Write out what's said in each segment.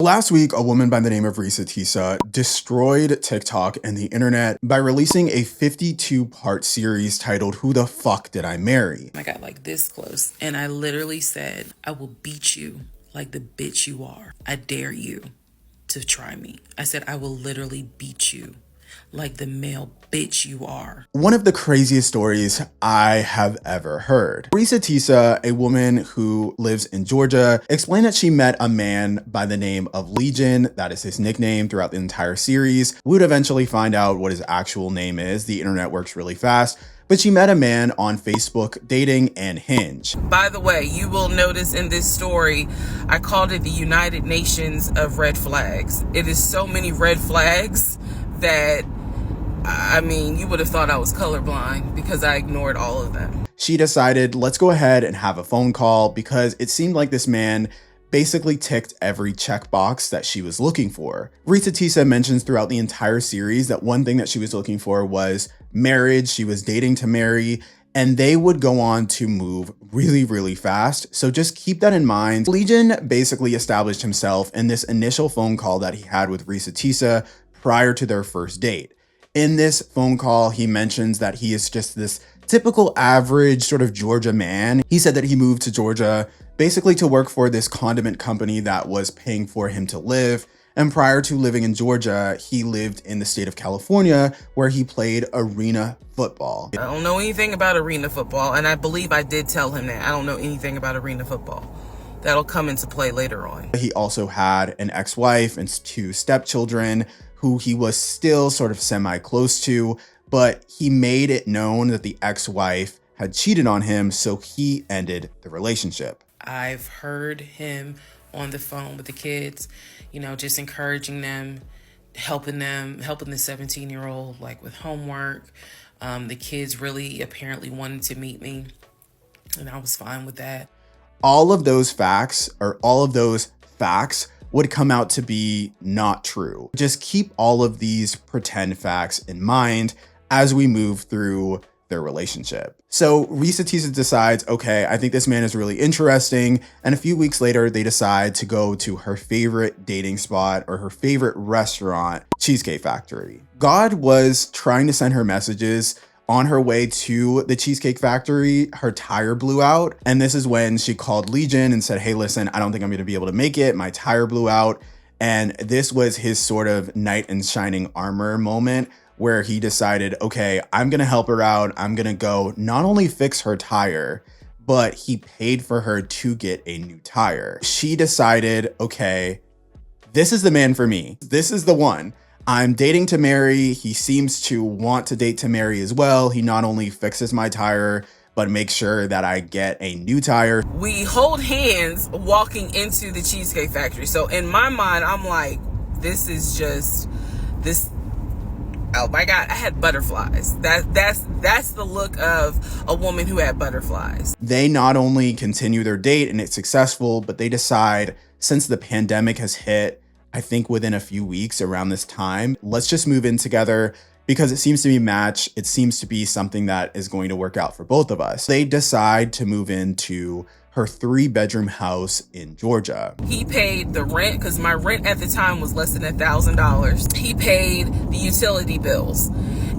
Last week, a woman by the name of Reesa Teesa destroyed TikTok and the internet by releasing a 52-part series titled Who the Fuck Did I Marry? I got like this close and I literally said, I will beat you like the bitch you are. I dare you to try me. I said, I will literally beat you like the male bitch you are. One of the craziest stories I have ever heard. Reesa Teesa, a woman who lives in Georgia, explained that she met a man by the name of Legion, that is his nickname throughout the entire series. We would eventually find out what his actual name is. The internet works really fast. But she met a man on Facebook dating and Hinge. By the way, you will notice in this story, I called it the United Nations of red flags. It is so many red flags that, I mean, you would have thought I was colorblind because I ignored all of them. She decided, let's go ahead and have a phone call because it seemed like this man basically ticked every checkbox that she was looking for. Reesa Teesa mentions throughout the entire series that one thing that she was looking for was marriage. She was dating to marry, and they would go on to move really, really fast. So just keep that in mind. Legion basically established himself in this initial phone call that he had with Reesa Teesa prior to their first date. In this phone call, he mentions that he is just this typical average sort of Georgia man. He said that he moved to Georgia basically to work for this condiment company that was paying for him to live. And prior to living in Georgia, he lived in the state of California where he played arena football. I don't know anything about arena football, and I believe I did tell him that. I don't know anything about arena football. That'll come into play later on. He also had an ex-wife and 2 stepchildren who he was still sort of semi-close to, but he made it known that the ex-wife had cheated on him, so he ended the relationship. I've heard him on the phone with the kids, you know, just encouraging them, helping the 17-year-old like with homework. The kids really apparently wanted to meet me, and I was fine with that. All of those facts would come out to be not true. Just keep all of these pretend facts in mind as we move through their relationship. So Reesa Teesa decides, okay, I think this man is really interesting. And a few weeks later, they decide to go to her favorite dating spot or her favorite restaurant, Cheesecake Factory. God was trying to send her messages. On her way to the Cheesecake Factory, her tire blew out. And this is when she called Legion and said, hey, listen, I don't think I'm gonna be able to make it. My tire blew out. And this was his sort of knight in shining armor moment where he decided, okay, I'm gonna help her out. I'm gonna go not only fix her tire, but he paid for her to get a new tire. She decided, okay, this is the man for me. This is the one. I'm dating to marry. He seems to want to date to marry as well. He not only fixes my tire, but makes sure that I get a new tire. We hold hands walking into the Cheesecake Factory. So in my mind, I'm like, this is just this. Oh my God, I had butterflies. That's the look of a woman who had butterflies. They not only continue their date and it's successful, but they decide, since the pandemic has hit, I think within a few weeks around this time, let's just move in together because it seems to be a match. It seems to be something that is going to work out for both of us. They decide to move into her 3-bedroom house in Georgia. He paid the rent because my rent at the time was less than $1,000. He paid the utility bills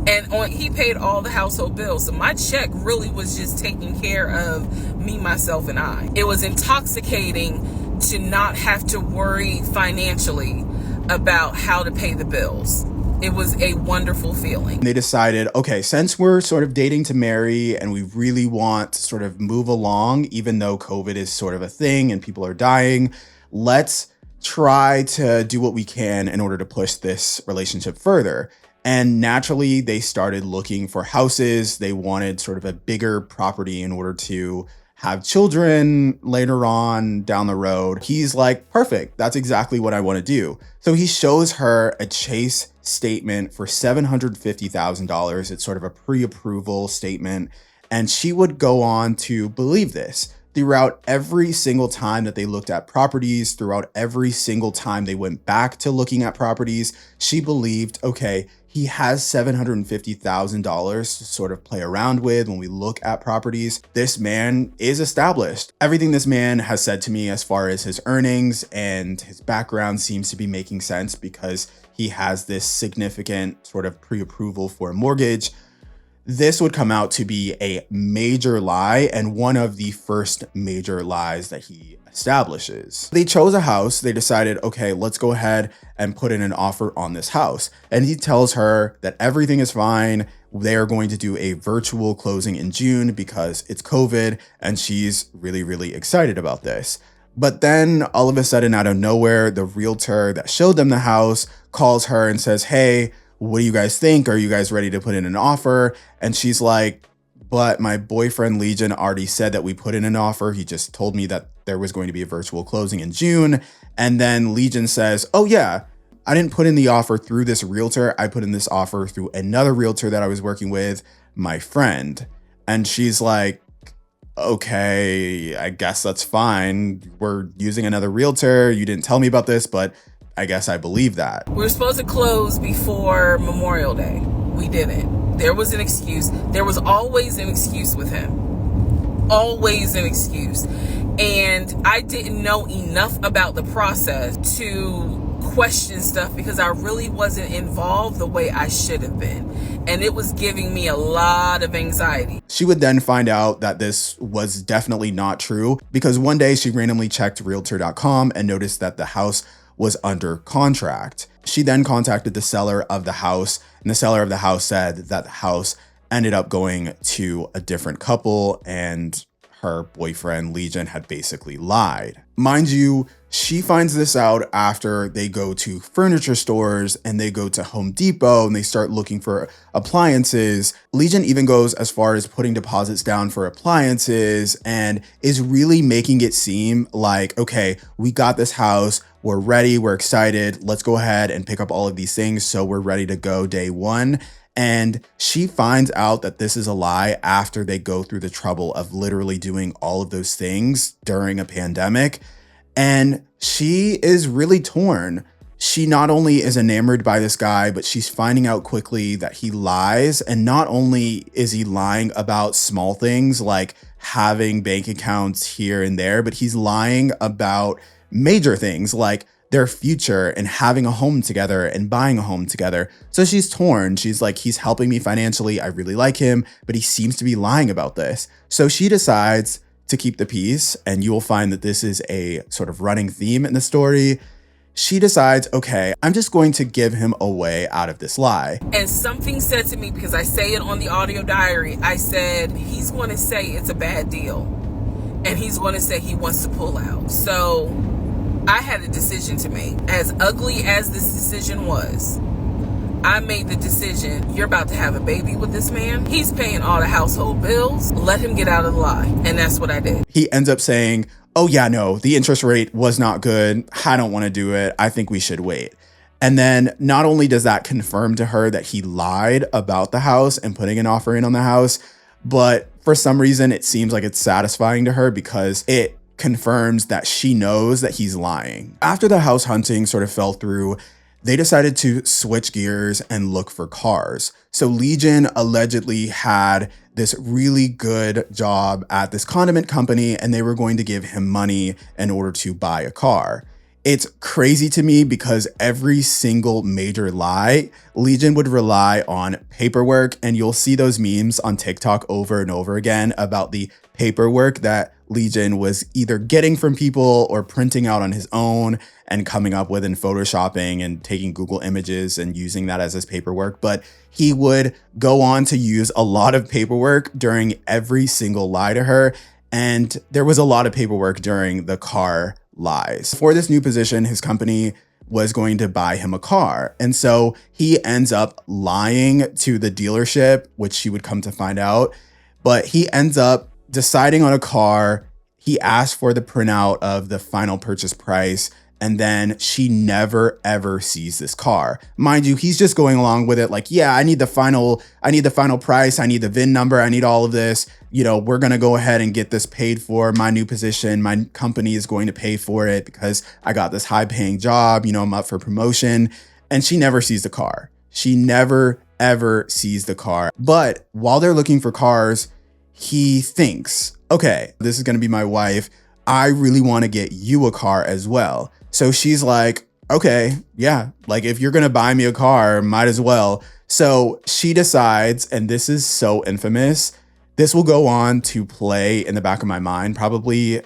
and he paid all the household bills. So my check really was just taking care of me, myself, and I. It was intoxicating to not have to worry financially about how to pay the bills. It was a wonderful feeling. They decided, okay, since we're sort of dating to marry and we really want to sort of move along, even though COVID is sort of a thing and people are dying, let's try to do what we can in order to push this relationship further. And naturally, they started looking for houses. They wanted sort of a bigger property in order to have children later on down the road. He's like, perfect, that's exactly what I want to do. So he shows her a Chase statement for $750,000. It's sort of a pre-approval statement. And she would go on to believe this. throughout every single time that they looked at properties, throughout every single time they went back to looking at properties, she believed, okay, he has $750,000 to sort of play around with when we look at properties. This man is established. Everything this man has said to me as far as his earnings and his background seems to be making sense because he has this significant sort of pre-approval for a mortgage. This would come out to be a major lie and one of the first major lies that he establishes. They chose a house. They decided, okay, let's go ahead and put in an offer on this house. And he tells her that everything is fine. They are going to do a virtual closing in June because it's COVID, and she's really, really excited about this. But then all of a sudden, out of nowhere, the realtor that showed them the house calls her and says, hey, what do you guys think? Are you guys ready to put in an offer? And she's like, but my boyfriend Legion already said that we put in an offer. He just told me that there was going to be a virtual closing in June. And then Legion says, oh yeah, I didn't put in the offer through this realtor. I put in this offer through another realtor that I was working with, my friend. And she's like, okay, I guess that's fine. We're using another realtor. You didn't tell me about this, but I guess I believe that. We were supposed to close before Memorial Day. We didn't. There was an excuse. There was always an excuse with him. Always an excuse. And I didn't know enough about the process to question stuff because I really wasn't involved the way I should have been. And it was giving me a lot of anxiety. She would then find out that this was definitely not true because one day she randomly checked realtor.com and noticed that the house was under contract. She then contacted the seller of the house, and the seller of the house said that the house ended up going to a different couple and her boyfriend Legion had basically lied. Mind you, she finds this out after they go to furniture stores and they go to Home Depot and they start looking for appliances. Legion even goes as far as putting deposits down for appliances and is really making it seem like, okay, we got this house, we're ready, we're excited, let's go ahead and pick up all of these things so we're ready to go day one. And she finds out that this is a lie after they go through the trouble of literally doing all of those things during a pandemic. And she is really torn. She not only is enamored by this guy, but she's finding out quickly that he lies. And not only is he lying about small things like having bank accounts here and there, but he's lying about major things like their future and having a home together and buying a home together. So she's torn. She's like, he's helping me financially. I really like him, but he seems to be lying about this. So she decides to keep the peace, and you will find that this is a sort of running theme in the story. She decides, okay, I'm just going to give him a way out of this lie. And something said to me, because I say it on the audio diary, I said, he's going to say it's a bad deal. And he's going to say he wants to pull out. So I had a decision to make. As ugly as this decision was, I made the decision, you're about to have a baby with this man. He's paying all the household bills. Let him get out of the lie. And that's what I did. He ends up saying, oh yeah, no, the interest rate was not good. I don't want to do it. I think we should wait. And then not only does that confirm to her that he lied about the house and putting an offer in on the house, but for some reason, it seems like it's satisfying to her because it confirms that she knows that he's lying. After the house hunting sort of fell through, they decided to switch gears and look for cars. So Legion allegedly had this really good job at this condiment company, and they were going to give him money in order to buy a car. It's crazy to me because every single major lie, Legion would rely on paperwork, and you'll see those memes on TikTok over and over again about the paperwork that Legion was either getting from people or printing out on his own and coming up with in photoshopping and taking Google images and using that as his paperwork. But he would go on to use a lot of paperwork during every single lie to her. And there was a lot of paperwork during the car lies. For this new position, his company was going to buy him a car. And so he ends up lying to the dealership, which she would come to find out. But he ends up deciding on a car. He asked for the printout of the final purchase price, And then she never ever sees this car. Mind you, he's just going along with it like, yeah, I need the final price. I need the VIN number. I need all of this. We're going to go ahead and get this paid for. My new position, my company is going to pay for it because I got this high paying job. I'm up for promotion. And she never sees the car. She never ever sees the car. But while they're looking for cars, he thinks, okay, this is going to be my wife. I really want to get you a car as well. So she's like, okay, yeah, like if you're going to buy me a car, might as well. So she decides, and this is so infamous, this will go on to play in the back of my mind probably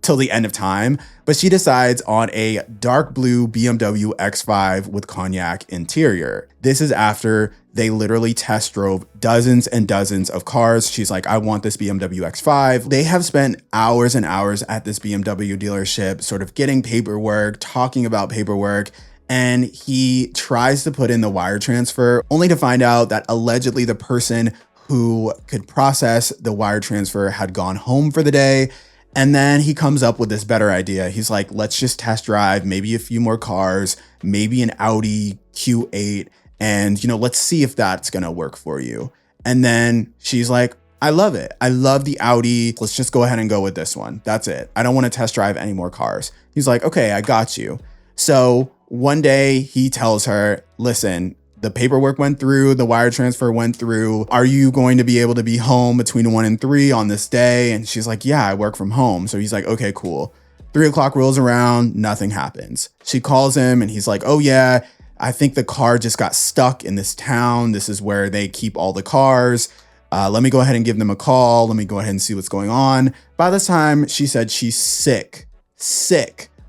till the end of time, but she decides on a dark blue BMW X5 with cognac interior. This is after they literally test drove dozens and dozens of cars. She's like, I want this BMW X5. They have spent hours and hours at this BMW dealership, sort of getting paperwork, talking about paperwork, and he tries to put in the wire transfer only to find out that allegedly the person who could process the wire transfer had gone home for the day. And then he comes up with this better idea. He's like, let's just test drive maybe a few more cars, maybe an Audi Q8. And, let's see if that's going to work for you. And then she's like, I love it. I love the Audi. Let's just go ahead and go with this one. That's it. I don't want to test drive any more cars. He's like, okay, I got you. So one day he tells her, listen, the paperwork went through, the wire transfer went through. Are you going to be able to be home between 1 and 3 on this day? And she's like, yeah, I work from home. So he's like, okay, cool. 3 o'clock rolls around, nothing happens. She calls him and he's like, oh yeah, I think the car just got stuck in this town. This is where they keep all the cars. Let me go ahead and give them a call. Let me go ahead and see what's going on. By this time, she said she's sick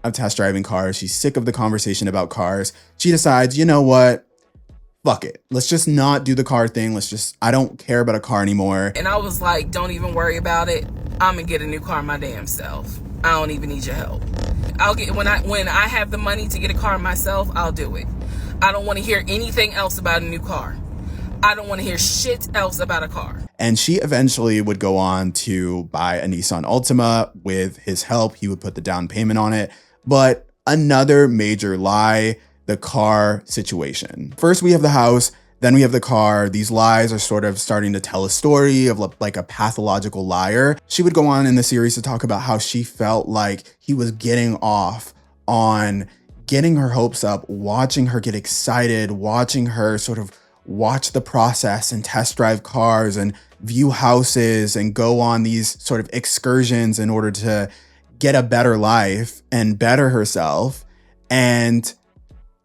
of test driving cars. She's sick of the conversation about cars. She decides, you know what? Fuck it. Let's just not do the car thing. I don't care about a car anymore. And I was like, don't even worry about it. I'm gonna get a new car my damn self. I don't even need your help. When I have the money to get a car myself, I'll do it. I don't want to hear anything else about a new car. I don't want to hear shit else about a car. And she eventually would go on to buy a Nissan Altima with his help. He would put the down payment on it. But another major lie, the car situation. First, we have the house, then we have the car. These lies are sort of starting to tell a story of like a pathological liar. She would go on in the series to talk about how she felt like he was getting off on getting her hopes up, watching her get excited, watching her sort of watch the process and test drive cars and view houses and go on these sort of excursions in order to get a better life and better herself. And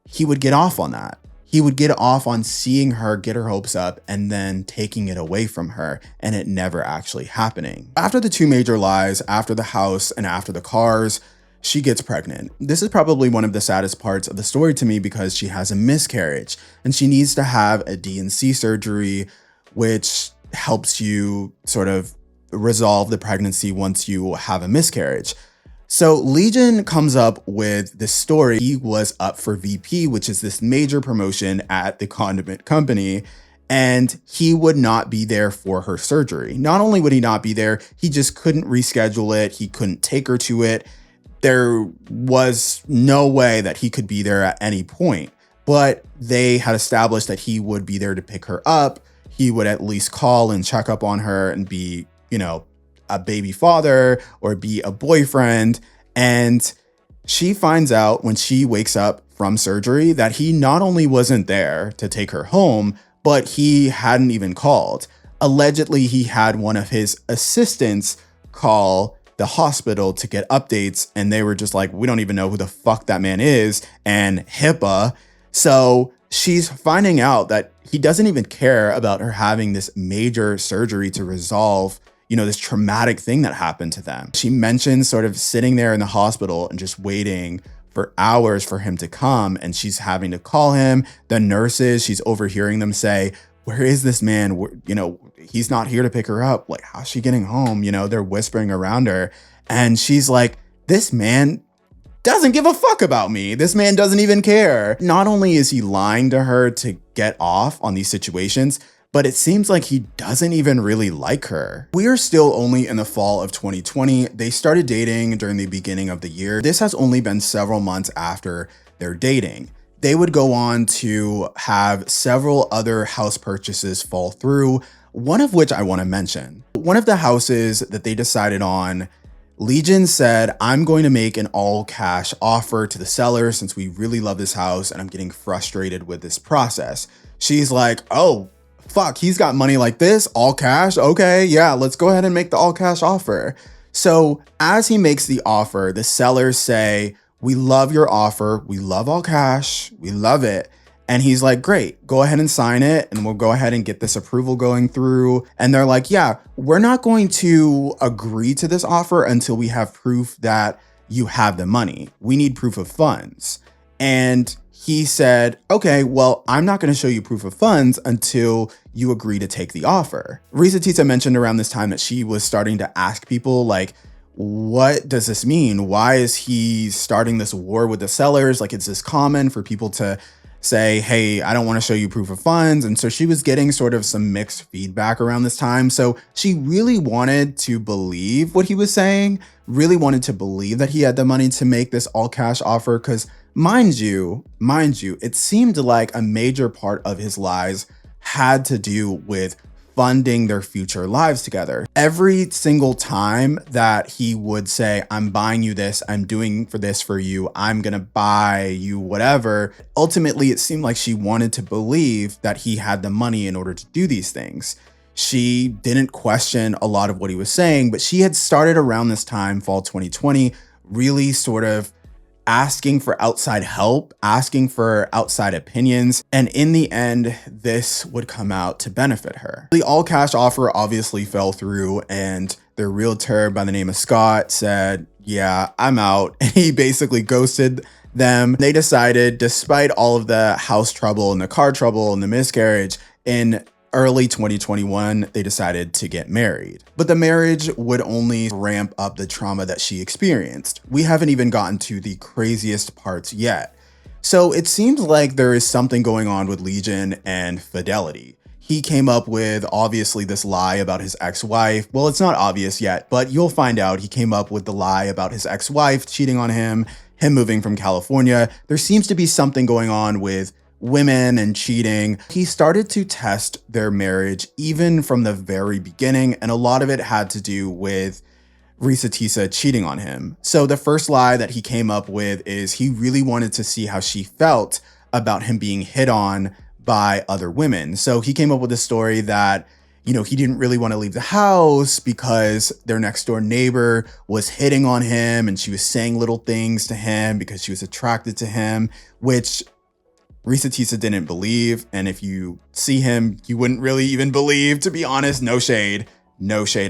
he would get off on that. He would get off on seeing her get her hopes up and then taking it away from her and it never actually happening. After the 2 major lies, after the house and after the cars, she gets pregnant. This is probably one of the saddest parts of the story to me because she has a miscarriage and she needs to have a D&C surgery, which helps you sort of resolve the pregnancy once you have a miscarriage. So Legion comes up with this story. He was up for VP, which is this major promotion at the condiment company, and he would not be there for her surgery. Not only would he not be there, he just couldn't reschedule it. He couldn't take her to it. There was no way that he could be there at any point, but they had established that he would be there to pick her up. He would at least call and check up on her and be, a baby father or be a boyfriend. And she finds out when she wakes up from surgery that he not only wasn't there to take her home, but he hadn't even called. Allegedly, he had one of his assistants call the hospital to get updates, and they were just like, we don't even know who the fuck that man is, and HIPAA. So she's finding out that he doesn't even care about her having this major surgery to resolve, this traumatic thing that happened to them. She mentions sort of sitting there in the hospital and just waiting for hours for him to come, and she's having to call him. The nurses, she's overhearing them say, where is this man? He's not here to pick her up. Like, how's she getting home? They're whispering around her. And she's like, this man doesn't give a fuck about me. This man doesn't even care. Not only is he lying to her to get off on these situations, but it seems like he doesn't even really like her. We are still only in the fall of 2020. They started dating during the beginning of the year. This has only been several months after their dating. They would go on to have several other house purchases fall through, one of which I want to mention. One of the houses that they decided on, Legion said, I'm going to make an all cash offer to the seller since we really love this house and I'm getting frustrated with this process. She's like, oh, fuck, he's got money like this, all cash. Okay, yeah, let's go ahead and make the all cash offer. So as he makes the offer, the sellers say, we love your offer. We love all cash. We love it. And he's like, great, go ahead and sign it and we'll go ahead and get this approval going through. And they're like, yeah, we're not going to agree to this offer until we have proof that you have the money. We need proof of funds. And he said, okay, well, I'm not going to show you proof of funds until you agree to take the offer. Reesa Teesa mentioned around this time that she was starting to ask people like, what does this mean? Why is he starting this war with the sellers? Like, is this common for people to say, hey, I don't want to show you proof of funds? And so she was getting sort of some mixed feedback around this time. So she really wanted to believe what he was saying, really wanted to believe that he had the money to make this all cash offer. Because mind you, it seemed like a major part of his lies had to do with funding their future lives together. Every single time that he would say, I'm buying you this, I'm doing for this for you, I'm gonna buy you whatever, ultimately it seemed like she wanted to believe that he had the money in order to do these things. She didn't question a lot of what he was saying, but she had started around this time, fall 2020, really sort of asking for outside help, asking for outside opinions. And in the end, this would come out to benefit her. The all cash offer obviously fell through and their realtor by the name of Scott said, yeah, I'm out. And he basically ghosted them. They decided, despite all of the house trouble and the car trouble and the miscarriage, in early 2021, they decided to get married. But the marriage would only ramp up the trauma that she experienced. We haven't even gotten to the craziest parts yet. So it seems like there is something going on with Legion and Fidelity. He came up with, obviously, this lie about his ex-wife. Well, it's not obvious yet, but you'll find out. He came up with the lie about his ex-wife cheating on him moving from California. There seems to be something going on with women and cheating. He started to test their marriage even from the very beginning, and a lot of it had to do with Reesa Teesa cheating on him. So the first lie that he came up with is he really wanted to see how she felt about him being hit on by other women. So he came up with a story that, you know, he didn't really want to leave the house because their next door neighbor was hitting on him and she was saying little things to him because she was attracted to him, which Reesa Teesa didn't believe. And if you see him, you wouldn't really even believe, to be honest. No shade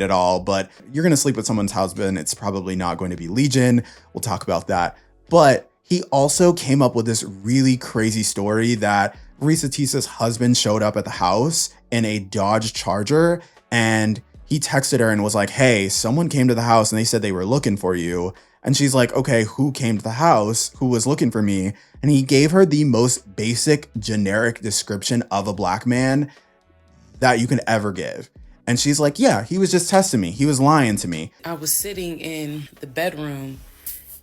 at all. But you're going to sleep with someone's husband. It's probably not going to be Legion. We'll talk about that. But he also came up with this really crazy story that Reesa Teesa's husband showed up at the house in a Dodge Charger, and he texted her and was like, hey, someone came to the house and they said they were looking for you. And she's like, okay, who came to the house? Who was looking for me? And he gave her the most basic, generic description of a black man that you can ever give. And she's like, yeah, he was just testing me. He was lying to me. I was sitting in the bedroom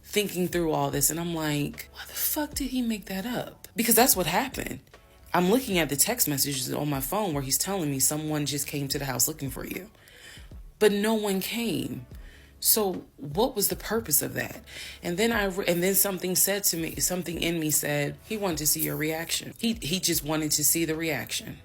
thinking through all this, and I'm like, why the fuck did he make that up? Because that's what happened. I'm looking at the text messages on my phone where he's telling me someone just came to the house looking for you. But no one came. So what was the purpose of that? And then something said to me, something in me said, he wanted to see your reaction. He just wanted to see the reaction.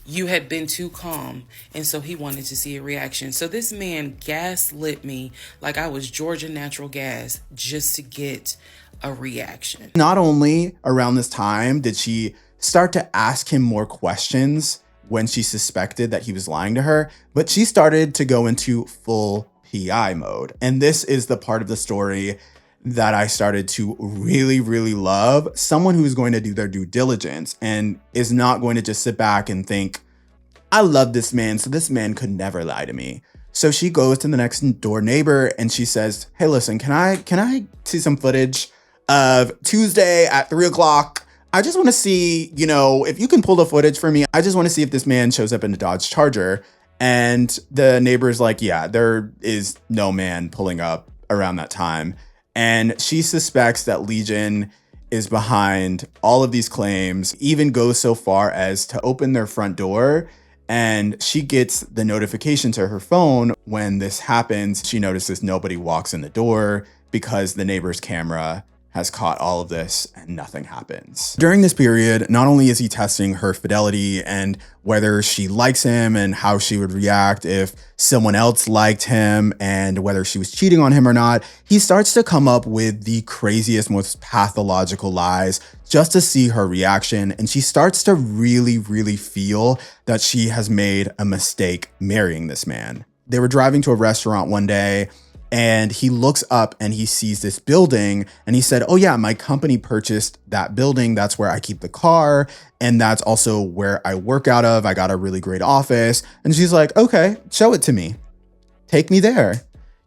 You had been too calm, and so he wanted to see a reaction. So this man gaslit me like I was Georgia Natural Gas just to get a reaction. Not only around this time did she start to ask him more questions when she suspected that he was lying to her, but she started to go into full PI mode. And this is the part of the story that I started to really, really love. Someone who's going to do their due diligence and is not going to just sit back and think, I love this man, so this man could never lie to me. So she goes to the next door neighbor and she says, hey, listen, can I see some footage of Tuesday at 3 o'clock? I just want to see, you know, if you can pull the footage for me. I just want to see if this man shows up in a Dodge Charger. And the neighbor's like, yeah, there is no man pulling up around that time. And she suspects that Legion is behind all of these claims, even goes so far as to open their front door. And she gets the notification to her phone when this happens. She notices nobody walks in the door because the neighbor's camera has caught all of this and nothing happens. During this period, not only is he testing her fidelity and whether she likes him and how she would react if someone else liked him and whether she was cheating on him or not, he starts to come up with the craziest, most pathological lies just to see her reaction. And she starts to really, really feel that she has made a mistake marrying this man. They were driving to a restaurant one day, and he looks up and he sees this building and he said, oh yeah, my company purchased that building. That's where I keep the car. And that's also where I work out of. I got a really great office. And she's like, okay, show it to me. Take me there.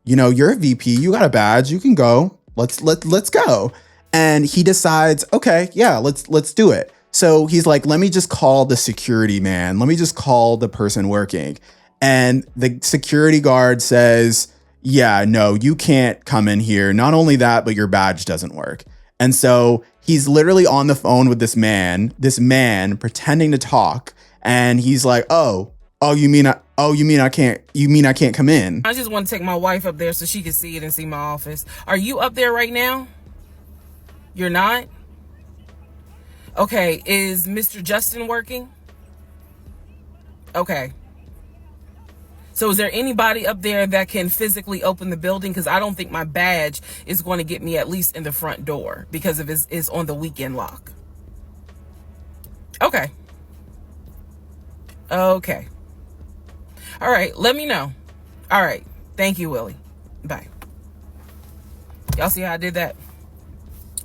You know, you're a VP, you got a badge, you can go. Let's go. And he decides, okay, yeah, let's do it. So he's like, let me just call the security man. Let me just call the person working. And the security guard says, yeah, no, you can't come in here. Not only that, but your badge doesn't work. And so he's literally on the phone with this man pretending to talk. And he's like, you mean I can't come in? I just want to take my wife up there so she can see it and see my office. Are you up there right now? You're not? Okay, is Mr. Justin working? Okay. So is there anybody up there that can physically open the building? Because I don't think my badge is going to get me at least in the front door because of it's on the weekend lock. Okay. Okay. All right. Let me know. All right. Thank you, Willie. Bye. Y'all see how I did that?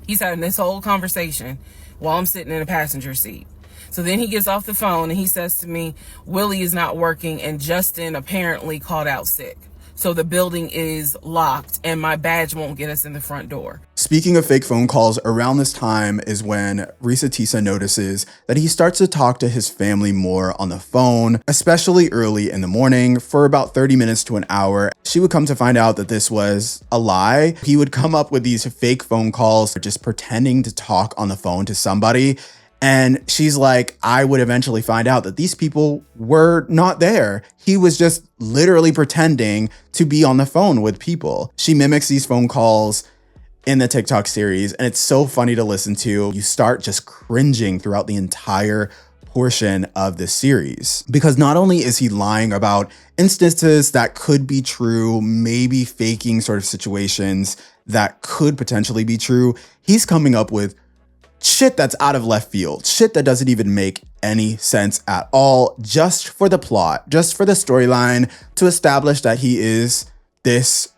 He's having this whole conversation while I'm sitting in the passenger seat. So then he gets off the phone and he says to me, Willie is not working and Justin apparently called out sick. So the building is locked and my badge won't get us in the front door. Speaking of fake phone calls, around this time is when Teesa notices that he starts to talk to his family more on the phone, especially early in the morning for about 30 minutes to an hour. She would come to find out that this was a lie. He would come up with these fake phone calls, just pretending to talk on the phone to somebody. And she's like, I would eventually find out that these people were not there. He was just literally pretending to be on the phone with people. She mimics these phone calls in the TikTok series, and it's so funny to listen to. You start just cringing throughout the entire portion of the series, because not only is he lying about instances that could be true, maybe faking sort of situations that could potentially be true, he's coming up with shit that's out of left field, shit that doesn't even make any sense at all, just for the plot, just for the storyline, to establish that he is this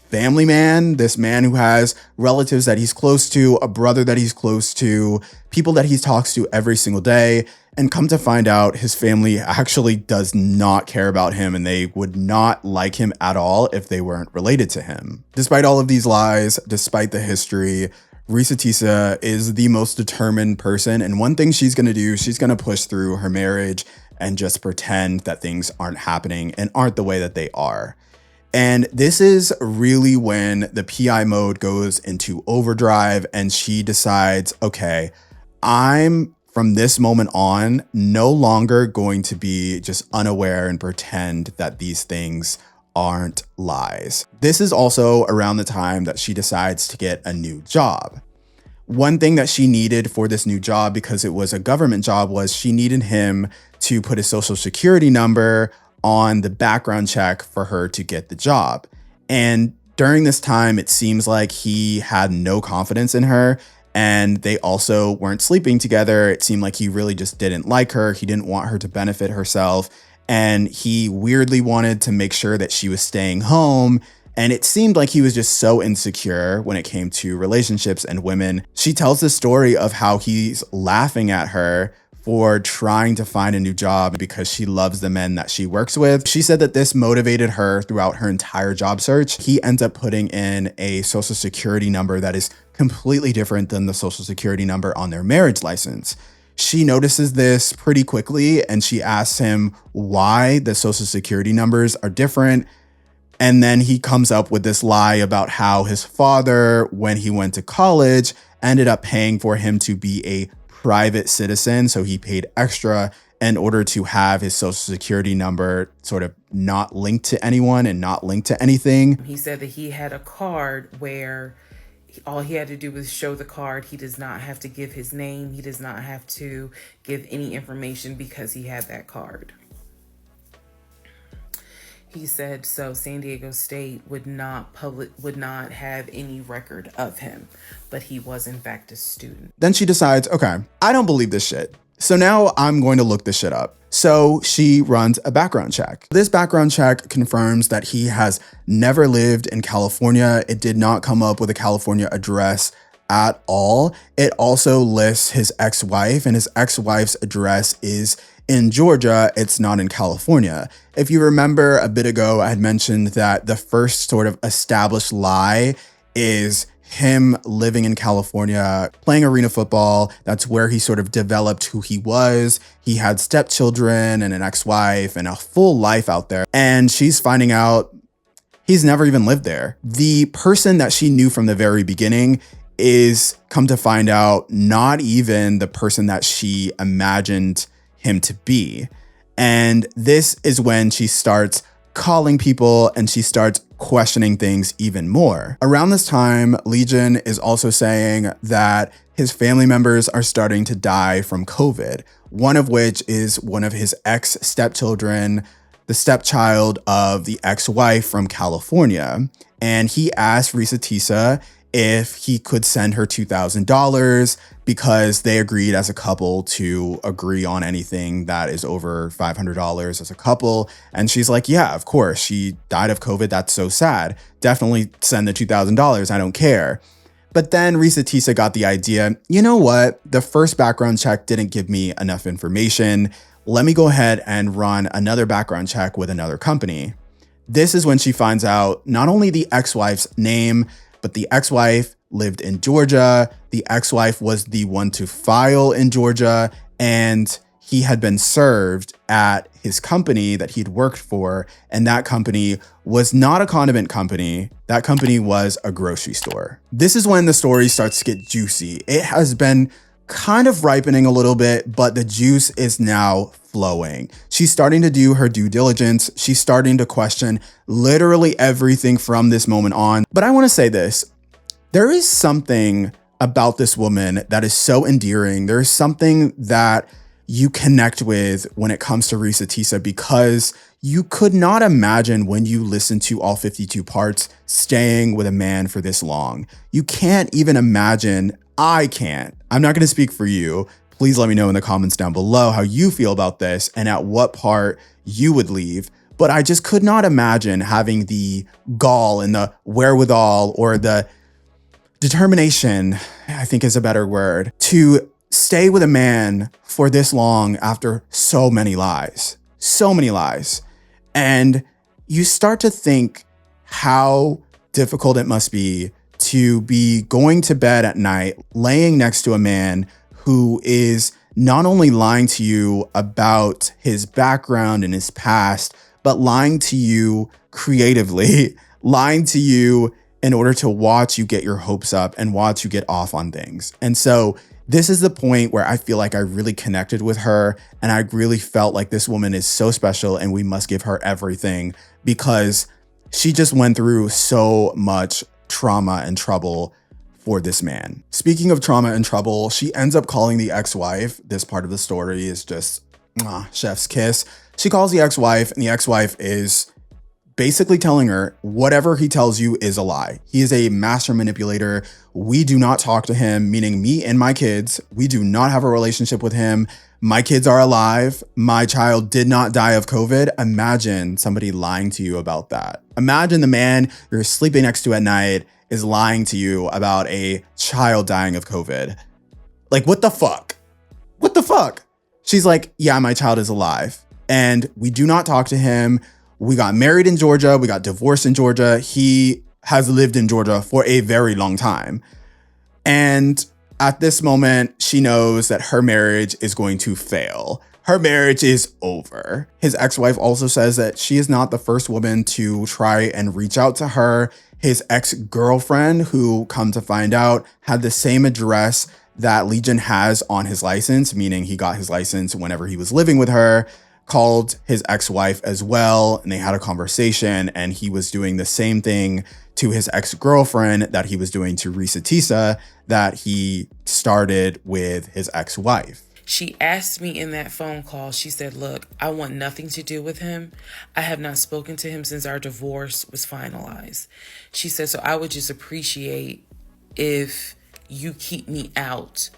family man, this man who has relatives that he's close to, a brother that he's close to, people that he talks to every single day. And come to find out, his family actually does not care about him and they would not like him at all if they weren't related to him. Despite all of these lies, despite the history, Reesa Teesa is the most determined person, and one thing she's going to do, she's going to push through her marriage and just pretend that things aren't happening and aren't the way that they are. And this is really when the PI mode goes into overdrive and she decides, okay, I'm from this moment on no longer going to be just unaware and pretend that these things aren't lies. This is also around the time that she decides to get a new job. One thing that she needed for this new job, because it was a government job, was she needed him to put his social security number on the background check for her to get the job. And during this time, it seems like he had no confidence in her, and they also weren't sleeping together. It seemed like he really just didn't like her. He didn't want her to benefit herself. And he weirdly wanted to make sure that she was staying home. And it seemed like he was just so insecure when it came to relationships and women. She tells the story of how he's laughing at her for trying to find a new job because she loves the men that she works with. She said that this motivated her throughout her entire job search. He ends up putting in a social security number that is completely different than the social security number on their marriage license. She notices this pretty quickly and she asks him why the social security numbers are different. And then he comes up with this lie about how his father, when he went to college, ended up paying for him to be a private citizen. So he paid extra in order to have his social security number sort of not linked to anyone and not linked to anything. He said that he had a card where all he had to do was show the card. He does not have to give his name. He does not have to give any information because he had that card. He said so San Diego State would not have any record of him, but he was in fact a student. Then she decides, okay, I don't believe this shit. So now I'm going to look this shit up. So she runs a background check. This background check confirms that he has never lived in California. It did not come up with a California address at all. It also lists his ex-wife, and his ex-wife's address is in Georgia. It's not in California. If you remember a bit ago, I had mentioned that the first sort of established lie is him living in California, playing arena football. That's where he sort of developed who he was. He had stepchildren and an ex-wife and a full life out there. And she's finding out he's never even lived there. The person that she knew from the very beginning is, come to find out, not even the person that she imagined him to be. And this is when she starts calling people and she starts questioning things even more. Around this time, Legion is also saying that his family members are starting to die from COVID, one of which is one of his ex-stepchildren, the stepchild of the ex-wife from California. And he asked Reesa Teesa if he could send her $2,000 because they agreed as a couple to agree on anything that is over $500 as a couple. And she's like, yeah, of course. She died of COVID. That's so sad. Definitely send the $2,000. I don't care. But then Reesa Teesa got the idea, you know what? The first background check didn't give me enough information. Let me go ahead and run another background check with another company. This is when she finds out not only the ex-wife's name, but the ex-wife lived in Georgia. The ex-wife was the one to file in Georgia, and he had been served at his company that he'd worked for. And that company was not a condiment company. That company was a grocery store. This is when the story starts to get juicy. It has been kind of ripening a little bit, but the juice is now flowing. She's starting to do her due diligence. She's starting to question literally everything from this moment on. But I want to say this. There is something about this woman that is so endearing. There is something that you connect with when it comes to Reesa Teesa, because you could not imagine when you listen to all 52 parts staying with a man for this long. You can't even imagine. I can't. I'm not going to speak for you. Please let me know in the comments down below how you feel about this and at what part you would leave. But I just could not imagine having the gall and the wherewithal or the determination, I think is a better word, to stay with a man for this long after so many lies. So many lies. And you start to think how difficult it must be to be going to bed at night, laying next to a man who is not only lying to you about his background and his past, but lying to you creatively, lying to you in order to watch you get your hopes up and watch you get off on things. And so this is the point where I feel like I really connected with her, and I really felt like this woman is so special and we must give her everything, because she just went through so much trauma and trouble for this man. Speaking of trauma and trouble, she ends up calling the ex-wife. This part of the story is just chef's kiss. She calls the ex-wife, and the ex-wife is basically telling her whatever he tells you is a lie. He is a master manipulator. We do not talk to him, meaning me and my kids. We do not have a relationship with him. My kids are alive. My child did not die of COVID. Imagine somebody lying to you about that. Imagine the man you're sleeping next to at night is lying to you about a child dying of COVID. Like, what the fuck? What the fuck? She's like, yeah, my child is alive. And we do not talk to him. We got married in Georgia. We got divorced in Georgia. He has lived in Georgia for a very long time. And at this moment, she knows that her marriage is going to fail. Her marriage is over. His ex-wife also says that she is not the first woman to try and reach out to her. His ex-girlfriend, who come to find out, had the same address that Legion has on his license, meaning he got his license whenever he was living with her, called his ex-wife as well, and they had a conversation, and he was doing the same thing to his ex-girlfriend that he was doing to Reesa Teesa that he started with his ex-wife. She asked me in that phone call, she said, look, I want nothing to do with him. I have not spoken to him since our divorce was finalized. She said, so I would just appreciate if you keep me out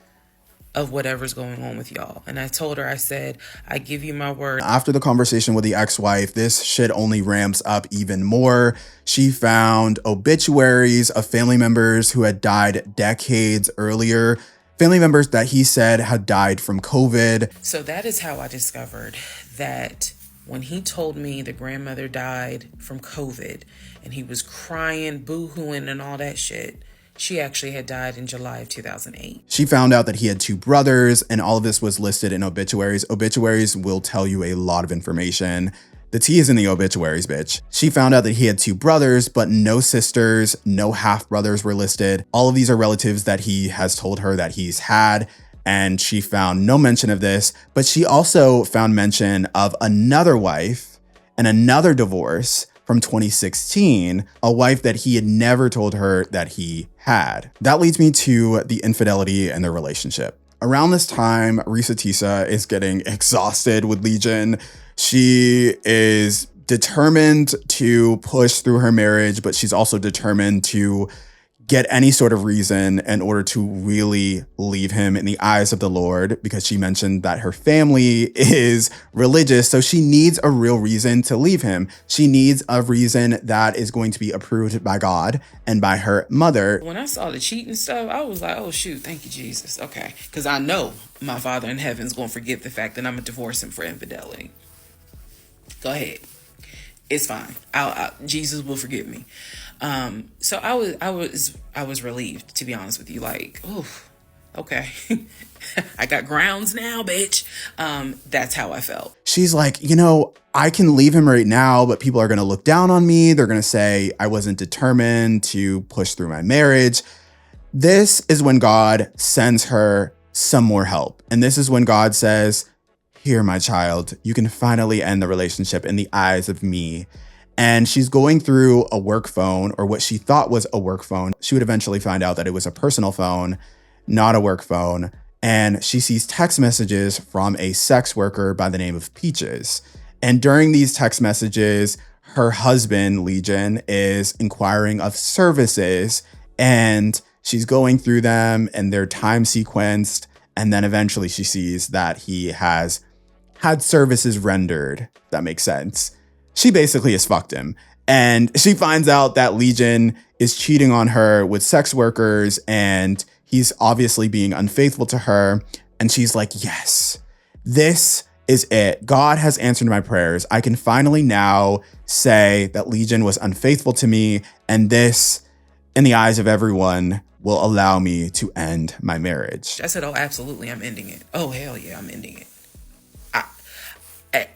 of whatever's going on with y'all. And I told her, I said, I give you my word. After the conversation with the ex-wife, this shit only ramps up even more. She found obituaries of family members who had died decades earlier. Family members that he said had died from COVID. So that is how I discovered that when he told me the grandmother died from COVID and he was crying, boo-hooing and all that shit, she actually had died in July of 2008. She found out that he had two brothers, and all of this was listed in obituaries. Obituaries will tell you a lot of information. The tea is in the obituaries, bitch. She found out that he had two brothers, but no sisters, no half-brothers were listed. All of these are relatives that he has told her that he's had, and she found no mention of this, but she also found mention of another wife and another divorce from 2016, a wife that he had never told her that he had. That leads me to the infidelity and their relationship. Around this time, Reesa Teesa is getting exhausted with Legion. She is determined to push through her marriage, but she's also determined to get any sort of reason in order to really leave him in the eyes of the Lord, because she mentioned that her family is religious. So she needs a real reason to leave him. She needs a reason that is going to be approved by God and by her mother. When I saw the cheating stuff, I was like, oh shoot, thank you, Jesus. Okay. Because I know my Father in heaven is going to forgive the fact that I'm going to divorce him for infidelity. Go ahead. It's fine. Jesus will forgive me. So I was relieved, to be honest with you. Like, oh, okay. I got grounds now, bitch. That's how I felt. She's like, I can leave him right now, but people are going to look down on me. They're going to say I wasn't determined to push through my marriage. This is when God sends her some more help. And this is when God says, here, my child, you can finally end the relationship in the eyes of me. And she's going through a work phone, or what she thought was a work phone. She would eventually find out that it was a personal phone, not a work phone. And she sees text messages from a sex worker by the name of Peaches. And during these text messages, her husband, Legion, is inquiring of services, and she's going through them and they're time sequenced. And then eventually she sees that he has had services rendered. That makes sense. She basically has fucked him. And she finds out that Legion is cheating on her with sex workers, and he's obviously being unfaithful to her. And she's like, yes, this is it. God has answered my prayers. I can finally now say that Legion was unfaithful to me, and this, in the eyes of everyone, will allow me to end my marriage. I said, oh, absolutely, I'm ending it. Oh, hell yeah, I'm ending it.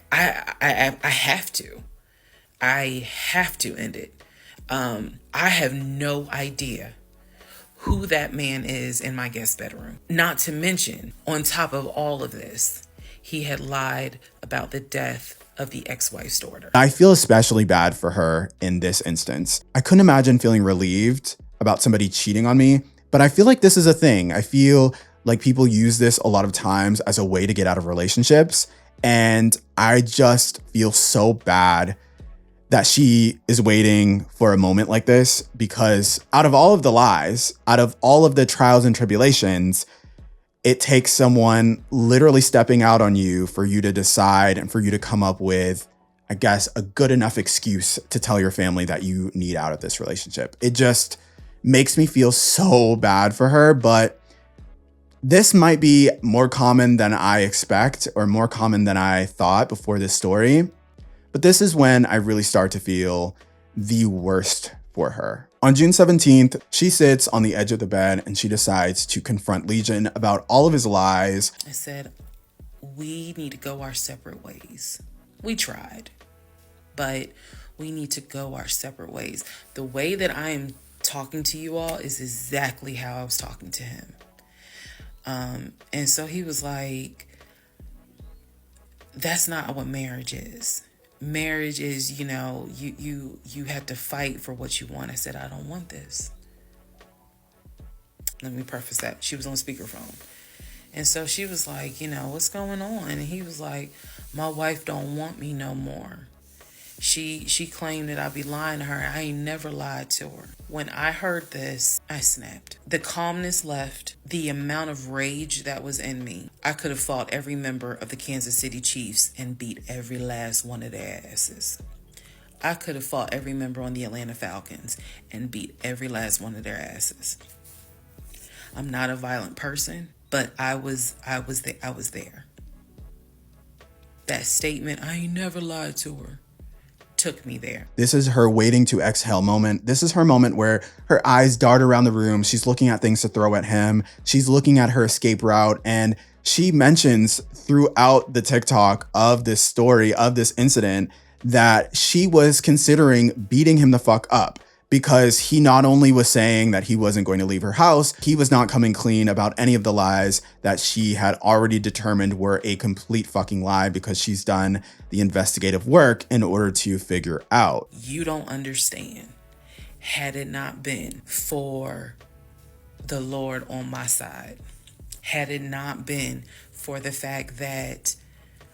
I have to. I have to end it. I have no idea who that man is in my guest bedroom. Not to mention, on top of all of this, he had lied about the death of the ex-wife's daughter. I feel especially bad for her in this instance. I couldn't imagine feeling relieved about somebody cheating on me, but I feel like this is a thing. I feel like people use this a lot of times as a way to get out of relationships. And I just feel so bad that she is waiting for a moment like this, because out of all of the lies, out of all of the trials and tribulations, it takes someone literally stepping out on you for you to decide and for you to come up with, I guess, a good enough excuse to tell your family that you need out of this relationship. It just makes me feel so bad for her, but this might be more common than I expect, or more common than I thought before this story. But this is when I really start to feel the worst for her. On June 17th, she sits on the edge of the bed and she decides to confront Legion about all of his lies. I said, we need to go our separate ways. We tried, but we need to go our separate ways. The way that I am talking to you all is exactly how I was talking to him. And so he was like, that's not what marriage is. Marriage is, you have to fight for what you want. I said, I don't want this. Let me preface that. She was on speakerphone. And so she was like, what's going on? And he was like, my wife don't want me no more. She claimed that I'd be lying to her. I ain't never lied to her. When I heard this, I snapped. The calmness left. The amount of rage that was in me. I could have fought every member of the Kansas City Chiefs and beat every last one of their asses. I could have fought every member on the Atlanta Falcons and beat every last one of their asses. I'm not a violent person, but I was there. That statement, I ain't never lied to her, took me there. This is her waiting to exhale moment. This is her moment where her eyes dart around the room. She's looking at things to throw at him. She's looking at her escape route. And she mentions throughout the TikTok of this story, of this incident, that she was considering beating him the fuck up. Because he not only was saying that he wasn't going to leave her house, he was not coming clean about any of the lies that she had already determined were a complete fucking lie because she's done the investigative work in order to figure out. You don't understand. Had it not been for the Lord on my side, had it not been for the fact that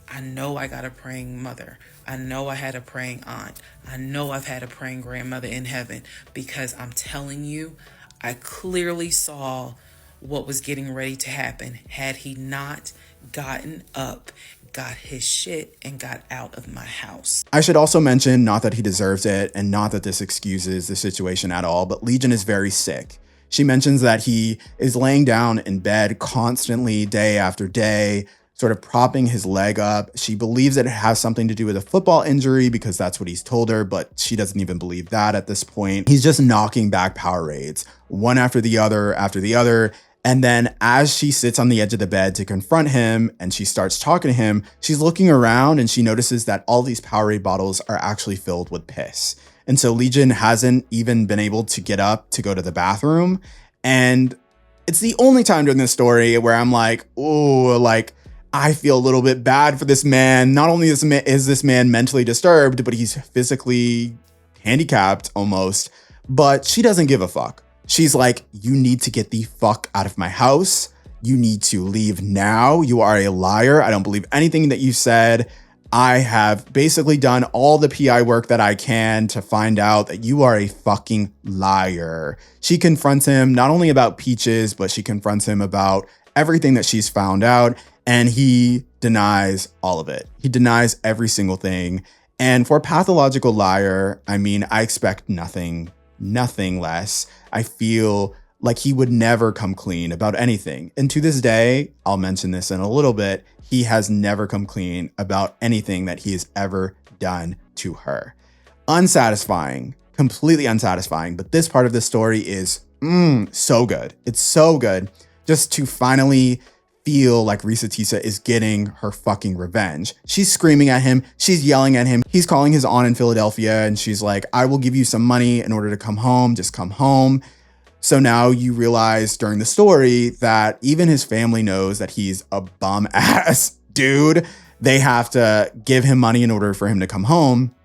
I know I got a praying mother, I know I had a praying aunt, I know I've had a praying grandmother in heaven, because I'm telling you, I clearly saw what was getting ready to happen had he not gotten up, got his shit, and got out of my house. I should also mention, not that he deserves it, and not that this excuses the situation at all, but Legion is very sick. She mentions that he is laying down in bed constantly, day after day, sort of propping his leg up. She believes that it has something to do with a football injury because that's what he's told her, but she doesn't even believe that at this point. He's just knocking back Powerades, one after the other. And then as she sits on the edge of the bed to confront him and she starts talking to him, she's looking around and she notices that all these Powerade bottles are actually filled with piss. And so Legion hasn't even been able to get up to go to the bathroom. And it's the only time during this story where I'm like, oh, like, I feel a little bit bad for this man. Not only is this man mentally disturbed, but he's physically handicapped almost. But she doesn't give a fuck. She's like, you need to get the fuck out of my house. You need to leave now. You are a liar. I don't believe anything that you said. I have basically done all the PI work that I can to find out that you are a fucking liar. She confronts him not only about Peaches, but she confronts him about everything that she's found out. And he denies all of it. He denies every single thing. And for a pathological liar, I mean, I expect nothing less. I feel like he would never come clean about anything. And to this day, I'll mention this in a little bit, he has never come clean about anything that he has ever done to her. Unsatisfying, completely unsatisfying. But this part of the story is so good. It's so good just to finally feel like Reesa Teesa is getting her fucking revenge. She's screaming at him. She's yelling at him. He's calling his aunt in Philadelphia and she's like, I will give you some money in order to come home. Just come home. So now you realize during the story that even his family knows that he's a bum ass dude. They have to give him money in order for him to come home.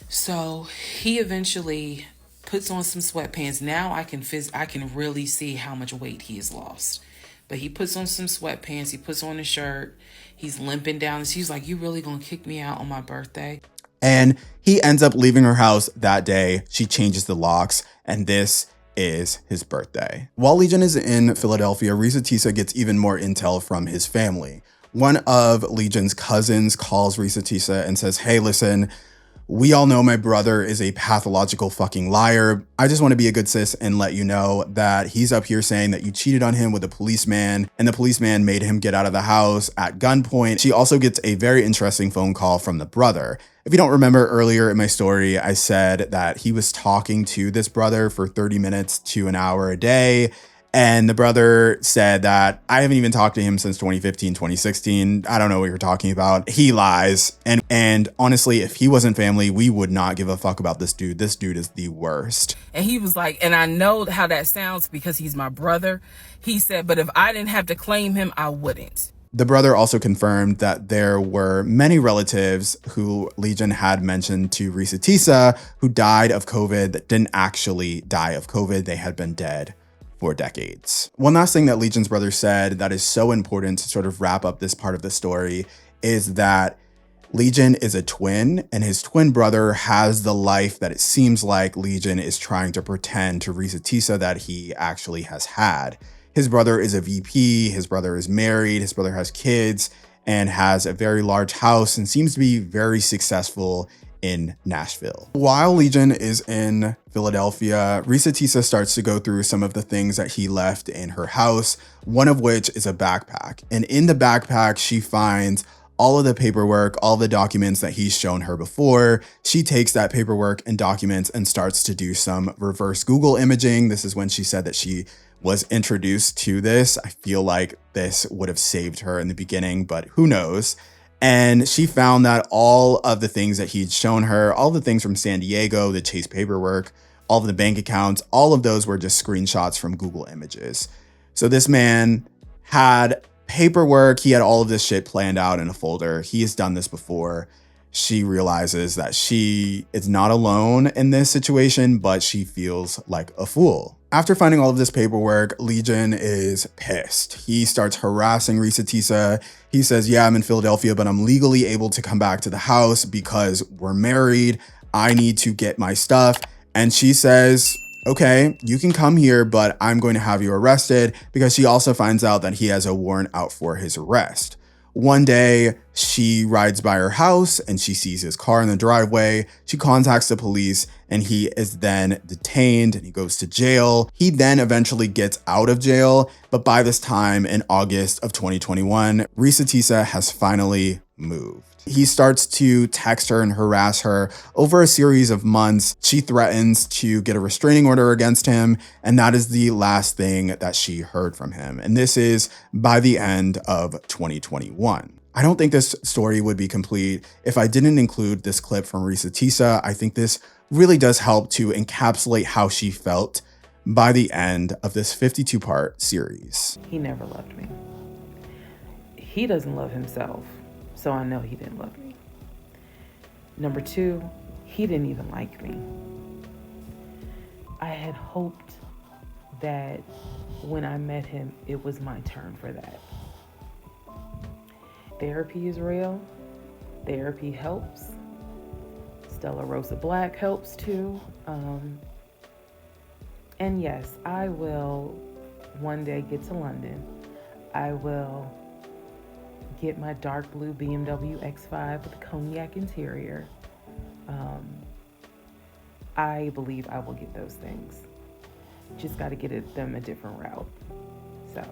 So he eventually puts on some sweatpants. Now I can really see how much weight he has lost. But he puts on some sweatpants. He puts on a shirt. He's limping down. He's like, you really gonna kick me out on my birthday? And he ends up leaving her house that day. She changes the locks. And this is his birthday. While Legion is in Philadelphia, Reesa Teesa gets even more intel from his family. One of Legion's cousins calls Reesa Teesa and says, hey, listen, we all know my brother is a pathological fucking liar. I just want to be a good sis and let you know that he's up here saying that you cheated on him with a policeman and the policeman made him get out of the house at gunpoint. She also gets a very interesting phone call from the brother. If you don't remember earlier in my story, I said that he was talking to this brother for 30 minutes to an hour a day. And the brother said that I haven't even talked to him since 2015, 2016. I don't know what you're talking about. He lies. And honestly, if he wasn't family, we would not give a fuck about this dude. This dude is the worst. And he was like, and I know how that sounds because he's my brother. He said, but if I didn't have to claim him, I wouldn't. The brother also confirmed that there were many relatives who Legion had mentioned to Reesa Teesa who died of COVID that didn't actually die of COVID. They had been dead for decades. One last thing that Legion's brother said that is so important to sort of wrap up this part of the story is that Legion is a twin, and his twin brother has the life that it seems like Legion is trying to pretend to Reesa Teesa that he actually has had. His brother is a VP, his brother is married, his brother has kids, and has a very large house and seems to be very successful in Nashville. While Legion is in Philadelphia, Reesa Teesa starts to go through some of the things that he left in her house, one of which is a backpack. And in the backpack, she finds all of the paperwork, all the documents that he's shown her before. She takes that paperwork and documents and starts to do some reverse Google imaging. This is when she said that she was introduced to this. I feel like this would have saved her in the beginning, but who knows? And she found that all of the things that he'd shown her, all the things from San Diego, the Chase paperwork, all of the bank accounts, all of those were just screenshots from Google Images. So this man had paperwork. He had all of this shit planned out in a folder. He has done this before. She realizes that she is not alone in this situation, but she feels like a fool. After finding all of this paperwork, Legion is pissed. He starts harassing Reesa Teesa. He says, yeah, I'm in Philadelphia, but I'm legally able to come back to the house because we're married. I need to get my stuff. And she says, okay, you can come here, but I'm going to have you arrested, because she also finds out that he has a warrant out for his arrest. One day, she rides by her house and she sees his car in the driveway. She contacts the police and he is then detained and he goes to jail. He then eventually gets out of jail, but by this time in August of 2021, Reesa Teesa has finally moved. He starts to text her and harass her over a series of months. She threatens to get a restraining order against him, and that is the last thing that she heard from him. And this is by the end of 2021. I don't think this story would be complete if I didn't include this clip from Reesa Teesa. I think this really does help to encapsulate how she felt by the end of this 52-part series. He never loved me. He doesn't love himself. So I know he didn't love me. Number two, he didn't even like me. I had hoped that when I met him, it was my turn for that. Therapy is real. Therapy helps. Stella Rosa Black helps too. And yes, I will one day get to London. I will get my dark blue BMW X5 with a cognac interior. I believe I will get those things. Just got to get them a different route. So,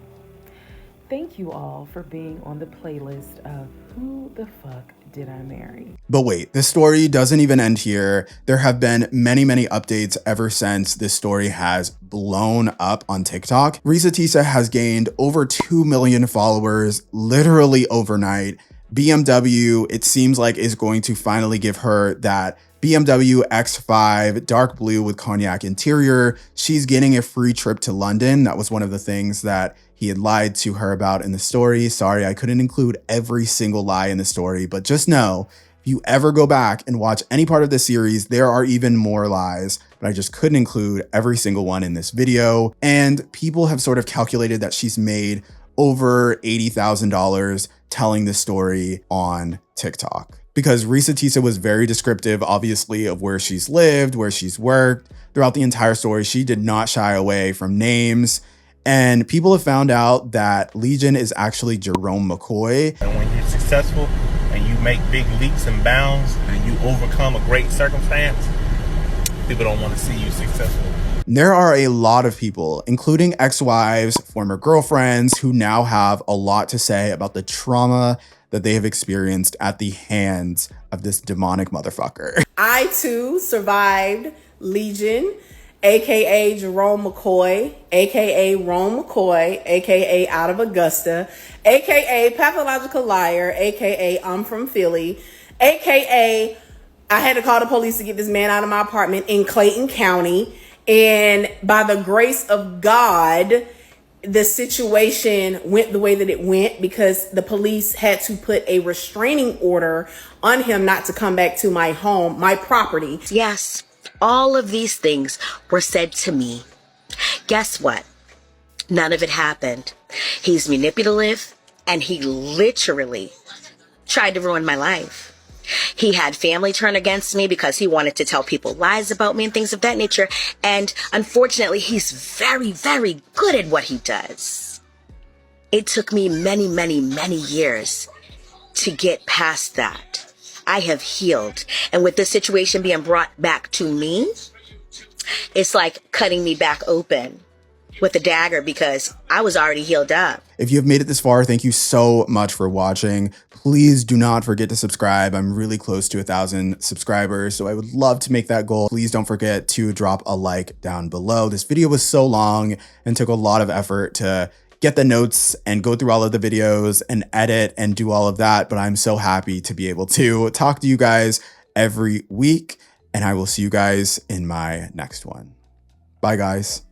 thank you all for being on the playlist of Who the Fuck Did I Marry? But wait, this story doesn't even end here. There have been many, many updates ever since this story has blown up on TikTok. Reesa Teesa has gained over 2 million followers literally overnight. BMW, it seems like, is going to finally give her that BMW X5 dark blue with cognac interior. She's getting a free trip to London. That was one of the things that he had lied to her about in the story. Sorry, I couldn't include every single lie in the story, but just know, if you ever go back and watch any part of the series, there are even more lies, but I just couldn't include every single one in this video. And people have sort of calculated that she's made over $80,000 telling this story on TikTok. Because Reesa Teesa was very descriptive, obviously, of where she's lived, where she's worked. Throughout the entire story, she did not shy away from names. And people have found out that Legion is actually Jerome McCoy. And when you're successful and you make big leaps and bounds and you overcome a great circumstance, people don't want to see you successful. There are a lot of people, including ex-wives, former girlfriends, who now have a lot to say about the trauma that they have experienced at the hands of this demonic motherfucker. I too survived Legion, aka Jerome McCoy, aka Rome McCoy, aka Out of Augusta, aka Pathological Liar, aka I'm from Philly, aka I had to call the police to get this man out of my apartment in Clayton County. And by the grace of God, the situation went the way that it went because the police had to put a restraining order on him not to come back to my home, my property. Yes, all of these things were said to me. Guess what? None of it happened. He's manipulative, and he literally tried to ruin my life. He had family turn against me because he wanted to tell people lies about me and things of that nature. And unfortunately, he's very, very good at what he does. It took me many, many, many years to get past that. I have healed. And with this situation being brought back to me, it's like cutting me back open with a dagger because I was already healed up. If you have made it this far, thank you so much for watching. Please do not forget to subscribe. I'm really close to 1,000 subscribers, so I would love to make that goal. Please don't forget to drop a like down below. This video was so long and took a lot of effort to get the notes and go through all of the videos and edit and do all of that, but I'm so happy to be able to talk to you guys every week, and I will see you guys in my next one. Bye, guys.